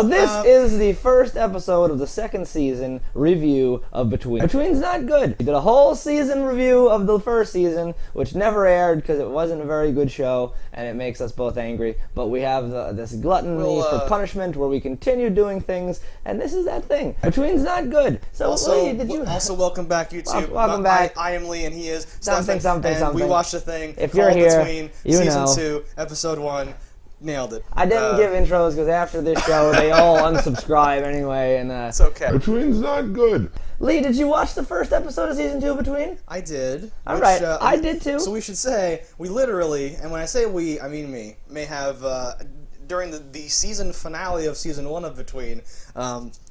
This is the first episode of the second season review of Between. Between's not good. We did a whole season review of the first season, which never aired because it wasn't a very good show, and it makes us both angry. But we have this gluttony for punishment where we continue doing things, and this is that thing. Between's not good. So, Lee, did you... Also, welcome back, YouTube. Welcome back. I am Lee, and he is something. And we watched the thing if you're here, Between, you Season know. 2, Episode 1. Nailed it. I didn't give intros because after this show, they all unsubscribe anyway, and it's okay. Between's not good. Lee, did you watch the first episode of Season 2 of Between? I did. All right, I did too. So we should say, we literally, and when I say we, I mean me, may have, during the season finale of Season 1 of Between,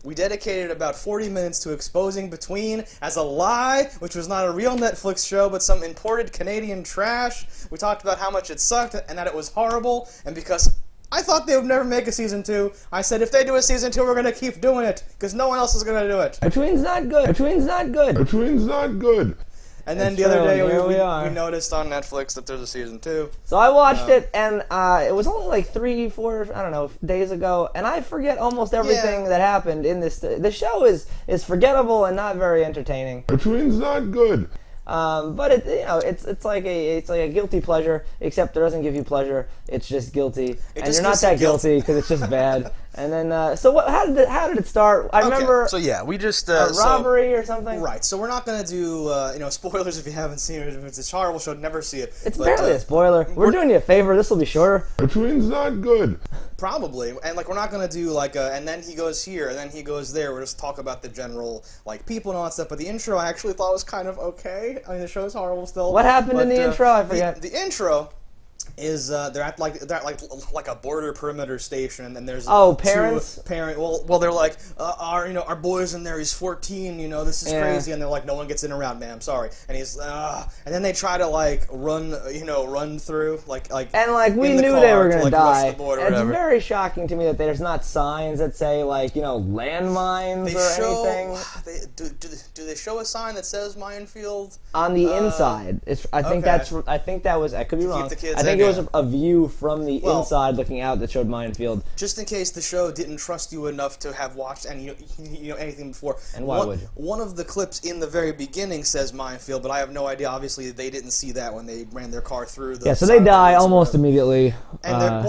we dedicated about 40 minutes to exposing Between as a lie, which was not a real Netflix show, but some imported Canadian trash. We talked about how much it sucked and that it was horrible, and because I thought they would never make a Season 2, I said if they do a Season 2, we're going to keep doing it, because no one else is going to do it. Between's not good. Between's not good. Between's not good. And then the other day, we noticed on Netflix that there's a Season 2. So I watched it, and it was only like 3-4, I don't know, days ago, and I forget almost everything that happened in this. The show is forgettable and not very entertaining. Between's not good. But it's like a guilty pleasure, except it doesn't give you pleasure. It's just guilty, and you're not that guilty because it's just bad. And then, so what? How did it start? I remember. So yeah, we just a robbery or something. Right. So we're not gonna do spoilers if you haven't seen it. If it's a horrible show, never see it. It's barely a spoiler. We're doing you a favor. This will be shorter. Between's not good. Probably, and we're not gonna do and then he goes here, and then he goes there. We'll just talk about the general people and all that stuff. But the intro I actually thought was kind of okay. I mean, the show's horrible still. What happened in the intro? I forget. The intro is they're at like a border perimeter station, and then there's parents. Well, they're like our boy's in there. He's 14. This is crazy, and they're like, no one gets in around, ma'am. Sorry. And he's and then they try to run through and we knew they were gonna die. It's very shocking to me that there's not signs that say landmines or anything. Do they show a sign that says minefield on the inside? I think that was. I could be wrong. I think it was a view from the inside looking out that showed minefield. Just in case the show didn't trust you enough to have watched anything before. And why would you? One of the clips in the very beginning says minefield, but I have no idea. Obviously, they didn't see that when they ran their car through the. Yeah, so they die almost immediately. And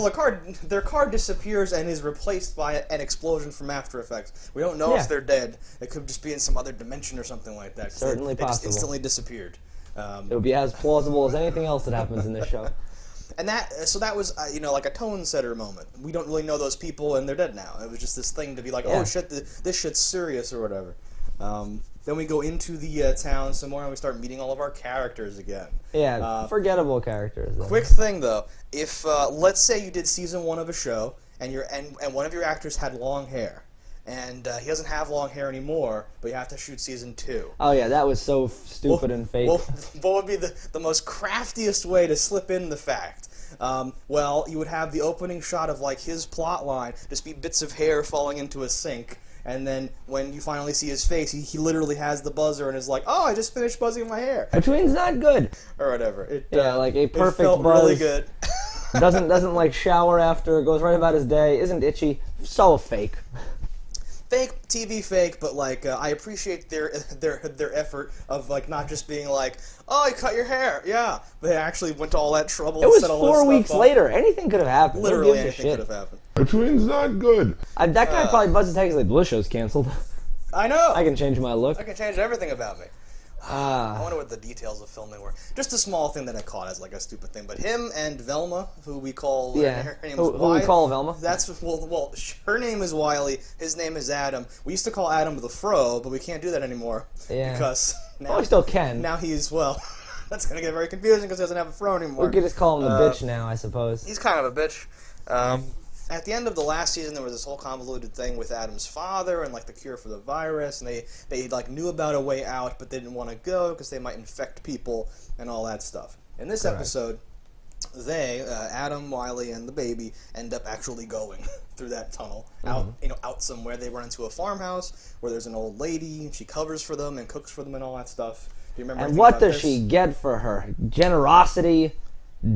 their car disappears and is replaced by an explosion from After Effects. We don't know if they're dead. It could just be in some other dimension or something like that. Certainly possible. They just instantly disappeared. It would be as plausible as anything else that happens in this show. And that was like a tone setter moment. We don't really know those people, and they're dead now. It was just this thing to be like, oh shit, this shit's serious or whatever. Then we go into the town some more, and we start meeting all of our characters again. Yeah, forgettable characters. Though. Quick thing though, if let's say you did season 1 of a show, and one of your actors had long hair. And he doesn't have long hair anymore, but you have to shoot season 2. Oh yeah, that was so stupid and fake. Well, what would be the most craftiest way to slip in the fact? You would have the opening shot of his plot line just be bits of hair falling into a sink, and then when you finally see his face, he literally has the buzzer and is like, "Oh, I just finished buzzing my hair." Between's not good. Or whatever. Like a perfect it felt buzz. Really good. doesn't shower after, goes right about his day, isn't itchy. So fake. Fake TV, fake, but I appreciate their effort of not just being like, oh, you cut your hair, yeah. They actually went to all that trouble. It was set all 4 weeks later. Anything could have happened. Literally anything could have happened. Between's not good. That guy probably buzzed his head because the show's canceled. I know. I can change my look. I can change everything about me. I wonder what the details of filming were. Just a small thing that I caught as a stupid thing. But him and Velma, who we call her name is who we call Velma. That's her name is Wiley. His name is Adam. We used to call Adam the Fro, but we can't do that anymore. Yeah. Because now we still can. Now he's that's gonna get very confusing because he doesn't have a Fro anymore. We could just call him the bitch now, I suppose. He's kind of a bitch. At the end of the last season, there was this whole convoluted thing with Adam's father and the cure for the virus, and they knew about a way out, but they didn't want to go because they might infect people and all that stuff. In this episode, Adam, Wiley, and the baby end up actually going through that tunnel out somewhere. They run into a farmhouse where there's an old lady, and she covers for them and cooks for them and all that stuff. Do you remember? And what does she get for her generosity?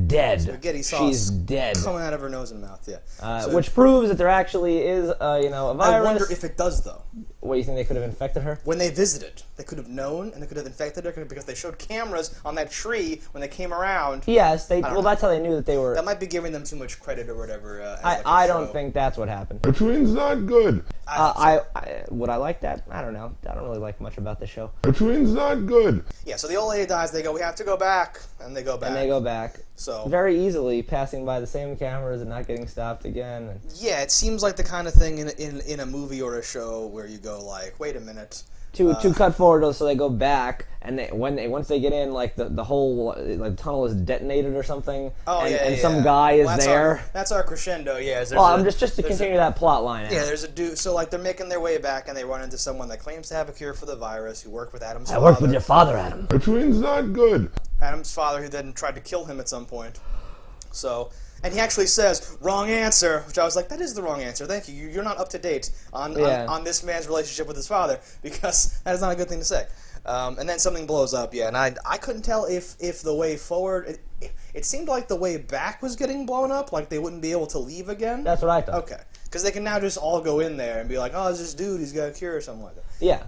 dead. Spaghetti sauce. She's dead. Coming out of her nose and mouth, yeah. Which proves that there actually is, a virus. I wonder if it does, though. What, you think they could have infected her? When they visited, they could have known, and they could have infected her because they showed cameras on that tree when they came around. Yes, that's how they knew that they were... That might be giving them too much credit or whatever. I don't think that's what happened. Between's not good. Would I like that? I don't know. I don't really like much about the show. Between's not good. Yeah, so the old lady dies, they go, we have to go back, and they go back. And they go back. So very easily passing by the same cameras and not getting stopped again. And yeah, it seems like the kind of thing in a movie or a show where you go like, wait a minute. To cut forward, so they go back, and once they get in, like the whole tunnel is detonated or something. Oh, and some guy is there. That's our crescendo. Yeah. I'm just to continue that plot line. Yeah, there's a dude. So like they're making their way back, and they run into someone that claims to have a cure for the virus. Who worked with Adam's father. I worked with your father, Adam. Between's not good. Adam's father, who then tried to kill him at some point. So. And he actually says, wrong answer, which I was like, that is the wrong answer. Thank you. You're not up to date on this man's relationship with his father, because that is not a good thing to say. And then something blows up, and I couldn't tell if the way forward... It seemed like the way back was getting blown up, like they wouldn't be able to leave again. That's what I thought. Okay. Because they can now just all go in there and be like, oh, it's this dude, he's got a cure or something like that. Yeah.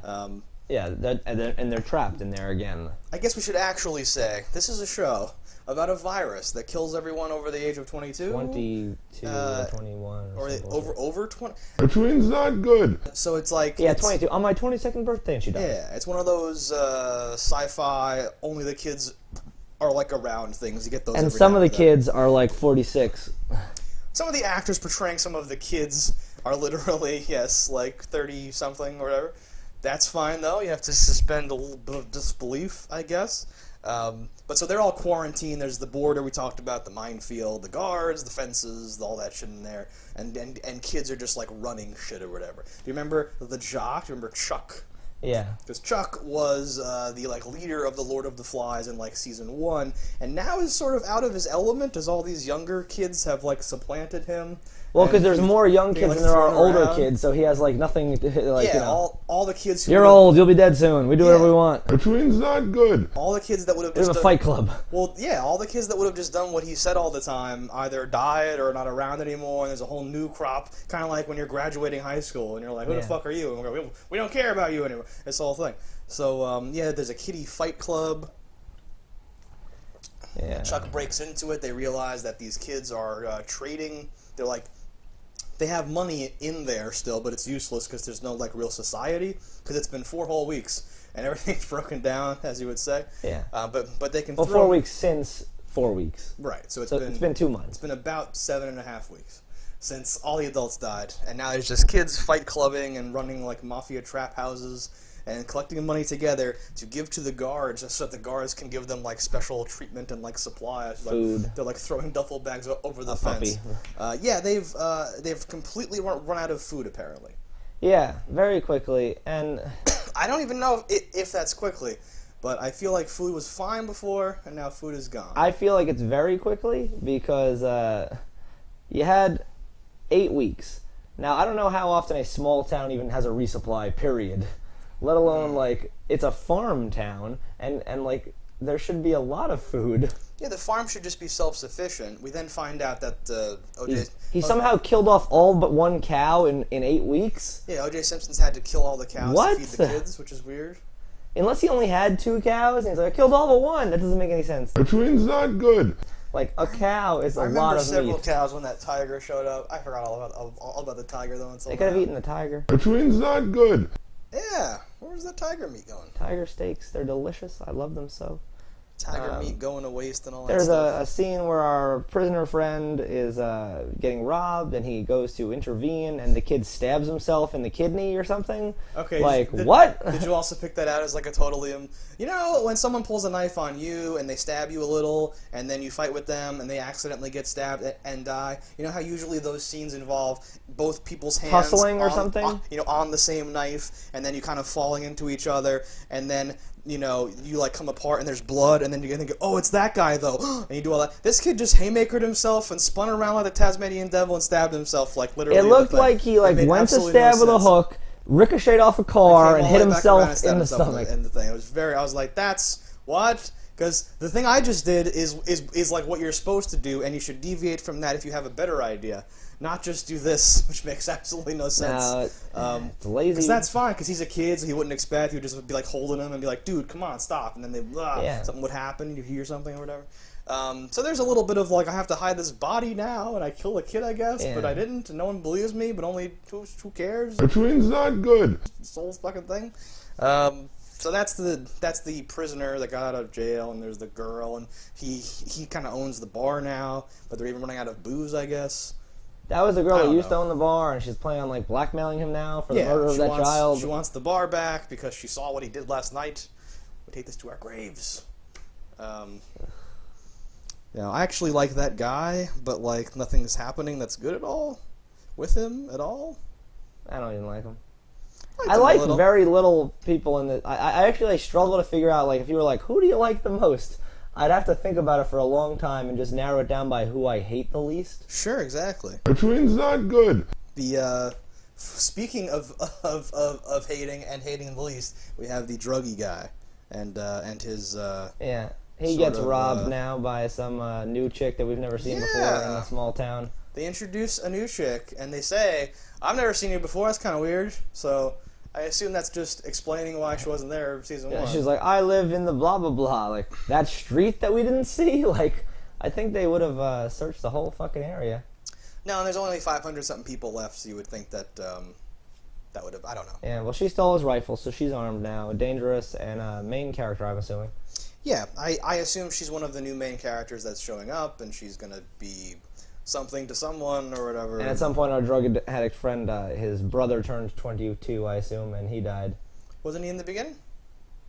And they're trapped in there again. I guess we should actually say, this is a show about a virus that kills everyone over the age of 22? 22 or 21 or over 20? Between's not good. So it's like... Yeah, 22. On my 22nd birthday, and she died. Yeah, it's one of those sci-fi, only the kids are like around things. You get those. And some of the kids are like 46. Some of the actors portraying some of the kids are literally, yes, like 30-something or whatever. That's fine, though. You have to suspend a little bit of disbelief, I guess. But so they're all quarantined. There's the border we talked about, the minefield, the guards, the fences, all that shit in there. And kids are just like running shit or whatever. Do you remember the jock? Do you remember Chuck? Yeah. Because Chuck was the like leader of the Lord of the Flies in like season 1, and now is sort of out of his element as all these younger kids have like supplanted him. Well, because there's more young kids than there are older around. kids, so he has like nothing to like. Yeah, you know, all the kids who you're old, you'll be dead soon. We do whatever we want. Between's not good. All the kids that would have There's just a fight club. Well, yeah, all the kids that would have just done what he said all the time either died or are not around anymore, and there's a whole new crop, kind of like when you're graduating high school and you're like, who the fuck are you? And we're going, we don't care about you anymore. It's the whole thing. So, yeah, there's a kiddie fight club. Yeah. Chuck breaks into it. They realize that these kids are trading. They're like, they have money in there still, but it's useless because there's no like real society, because it's been 4 whole weeks and everything's broken down, as you would say. Yeah. But they can. Well, 4 weeks since 4 weeks. Right. So it's been 2 months. It's been about 7.5 weeks since all the adults died, and now there's just kids fight clubbing and running like mafia trap houses and collecting money together to give to the guards, so that the guards can give them like special treatment and like supplies. Food. Like, they're like throwing duffel bags over the fence. Yeah, they've completely run out of food apparently. Yeah, very quickly, and I don't even know if that's quickly, but I feel like food was fine before, and now food is gone. I feel like it's very quickly because you had 8 weeks. Now I don't know how often a small town even has a resupply. Period. Let alone, like, it's a farm town, and like, there should be a lot of food. Yeah, the farm should just be self-sufficient. We then find out that He somehow killed off all but one cow in 8 weeks? Yeah, O.J. Simpson's had to kill all the cows to feed the kids, which is weird. Unless he only had 2 cows, and he's like, I killed all but one. That doesn't make any sense. Between's not good. Like, a cow is a lot of meat. I remember several cows when that tiger showed up. I forgot all about the tiger, though. They could have eaten the tiger. Between's not good. Yeah, where's that tiger meat going? Tiger steaks, they're delicious. I love them so. Tiger meat going to waste and all that stuff. There's a scene where our prisoner friend is getting robbed, and he goes to intervene, and the kid stabs himself in the kidney or something. Okay. Like, what? Did you also pick that out as like a totally... you know, when someone pulls a knife on you, and they stab you a little, and then you fight with them, and they accidentally get stabbed and die, you know how usually those scenes involve both people's hands... Tussling or something? On the same knife, and then you kind of falling into each other, and then... you know, you like come apart and there's blood, and then you're gonna go, oh, it's that guy though, and you do all that. This kid just haymakered himself and spun around like the Tasmanian devil and stabbed himself, like literally. It looked like he like went to stab with a hook, ricocheted off a car, and hit himself in the stomach. And the thing, it was very. I was like, that's what, Because the thing I just did is like what you're supposed to do, and you should deviate from that if you have a better idea. Not just do this, which makes absolutely no sense. No, it's lazy. Because that's fine, because he's a kid, so he wouldn't expect. He would just be like holding him and be like, dude, come on, stop. And then something would happen, you hear something or whatever. So there's a little bit of like, I have to hide this body now, and I killed a kid, I guess, but I didn't, and no one believes me, but only who cares? Between's not good. This whole fucking thing. So that's the prisoner that got out of jail, and there's the girl, and he kind of owns the bar now, but they're even running out of booze, I guess. That was the girl that used to own the bar, and she's planning on like blackmailing him now for the murder of that child. She wants the bar back because she saw what he did last night. We take this to our graves. I actually like that guy, but like nothing is happening that's good at all with him at all. I don't even like him. I like very little people in the. I actually struggle to figure out like if you were like, who do you like the most? I'd have to think about it for a long time and just narrow it down by who I hate the least. Sure, exactly. Between's not good. Speaking of hating and hating the least, we have the druggy guy and his he gets robbed now by some new chick that we've never seen before in a small town. They introduce a new chick and they say, "I've never seen you before." That's kind of weird. So I assume that's just explaining why she wasn't there in season 1. She's like, I live in the blah blah blah, like that street that we didn't see. Like, I think they would have searched the whole fucking area. No, and there's only 500 something people left, so you would think that that would have. I don't know. Yeah, well, she stole his rifle, so she's armed now, dangerous, and main character, I'm assuming. Yeah, I assume she's one of the new main characters that's showing up, and she's gonna be something to someone or whatever. And at some point, our drug addict friend, his brother turned 22, I assume, and he died. Wasn't he in the beginning?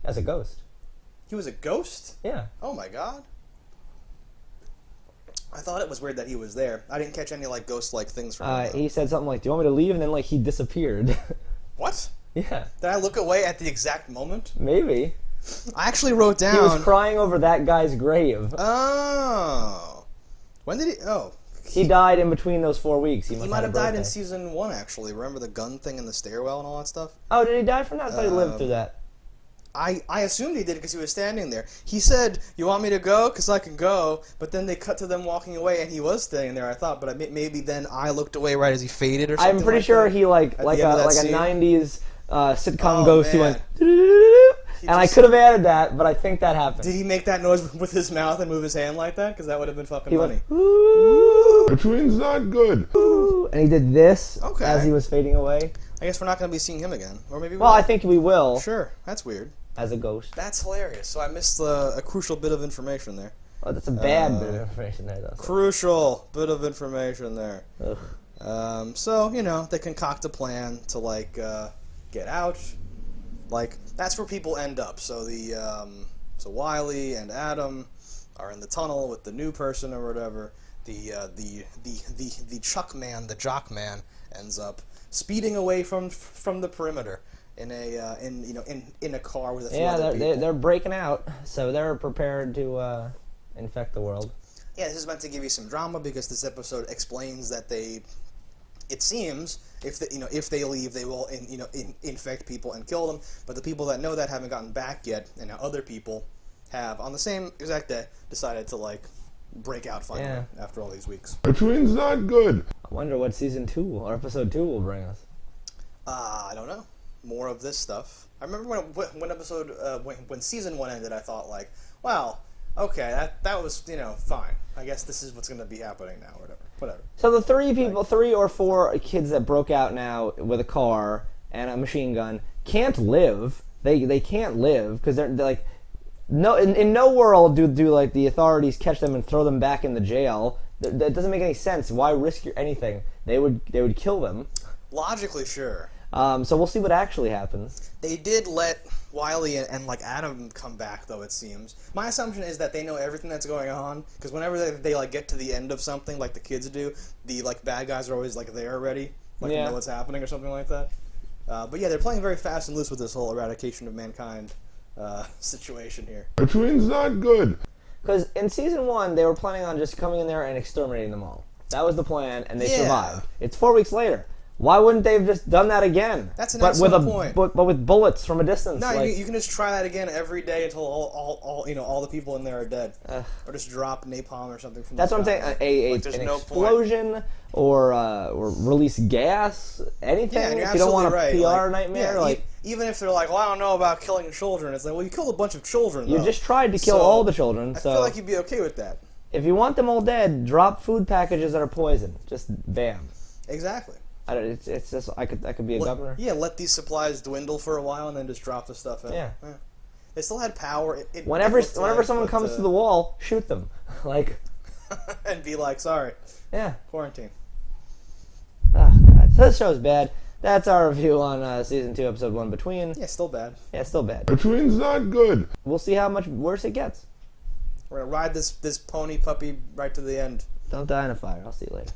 As a ghost. He was a ghost? Yeah. Oh my god. I thought it was weird that he was there. I didn't catch any like ghost-like things from him. He said something like, "Do you want me to leave?" And then like he disappeared. What? Yeah. Did I look away at the exact moment? Maybe. I actually wrote down. He was crying over that guy's grave. Oh. When did he? Oh. He died in between those 4 weeks. He might have died in season 1, actually. Remember the gun thing in the stairwell and all that stuff? Oh, did he die from that? I thought he lived through that. I assumed he did because he was standing there. He said, "You want me to go? Because I can go." But then they cut to them walking away, and he was standing there, I thought. But maybe then I looked away right as he faded or something. I'm pretty sure he like a 90s sitcom ghost. He went... And I could have added that, but I think that happened. Did he make that noise with his mouth and move his hand like that? Because that would have been fucking funny. Between's not good. And he did this as he was fading away. I guess we're not going to be seeing him again. Or maybe we Well, will. I think we will. Sure. That's weird. As a ghost. That's hilarious. So I missed a crucial bit of information there. Oh, that's a bad bit of information there, though. Crucial bit of information there. Ugh. So, they concoct a plan to, like, get out. Like, that's where people end up. So so Wiley and Adam are in the tunnel with the new person or whatever. The Chuck man, the jock man, ends up speeding away from the perimeter in a car with a few other people. They're breaking out, so they're prepared to infect the world. Yeah, this is meant to give you some drama because this episode explains that it seems if they leave, they will infect people and kill them. But the people that know that haven't gotten back yet, and now other people have on the same exact day decided to like break out finally after all these weeks. Between's not good. I wonder what season 2 or episode 2 will bring us. I don't know. More of this stuff. I remember when season 1 ended, I thought like, wow, okay, that was fine. I guess this is what's going to be happening now, or whatever. So the 3 or 4 kids that broke out now with a car and a machine gun can't live. They can't live because they're like, no, in no world do like the authorities catch them and throw them back in the jail. That doesn't make any sense. Why risk anything? They would kill them. Logically, sure. So we'll see what actually happens. They did let Wiley and like Adam come back, though, it seems. My assumption is that they know everything that's going on, because whenever they like get to the end of something, like the kids do, the like bad guys are always like there already, like they know what's happening or something like that. But yeah, they're playing very fast and loose with this whole eradication of mankind situation here. Between's not good. Because in season 1, they were planning on just coming in there and exterminating them all. That was the plan, and they survived. It's 4 weeks later. Why wouldn't they have just done that again? That's an but excellent with point. But with bullets from a distance. No, like, you can just try that again every day until all the people in there are dead, or just drop napalm or something from. That's the what I'm sky. saying. There's An no explosion or release gas, anything. Yeah, and you're if you don't want a absolutely right. PR nightmare, yeah, like even if they're like, well, I don't know about killing children. It's like, well, you killed a bunch of children. you though. just tried to kill So, all the children. I So feel like you'd be okay with that. if you want them all dead, drop food packages that are poison. Just bam. Exactly. It's just I could be a governor. Yeah, let these supplies dwindle for a while and then just drop the stuff in. Yeah. They still had power. Whenever someone comes to the wall, shoot them. Like and be like, sorry, yeah. quarantine. Oh god, so this show's bad. That's our review on season 2, episode 1, Between. Yeah, still bad. Yeah, it's still bad. Between's not good. We'll see how much worse it gets. We're gonna ride this pony puppy right to the end. Don't die in a fire. I'll see you later.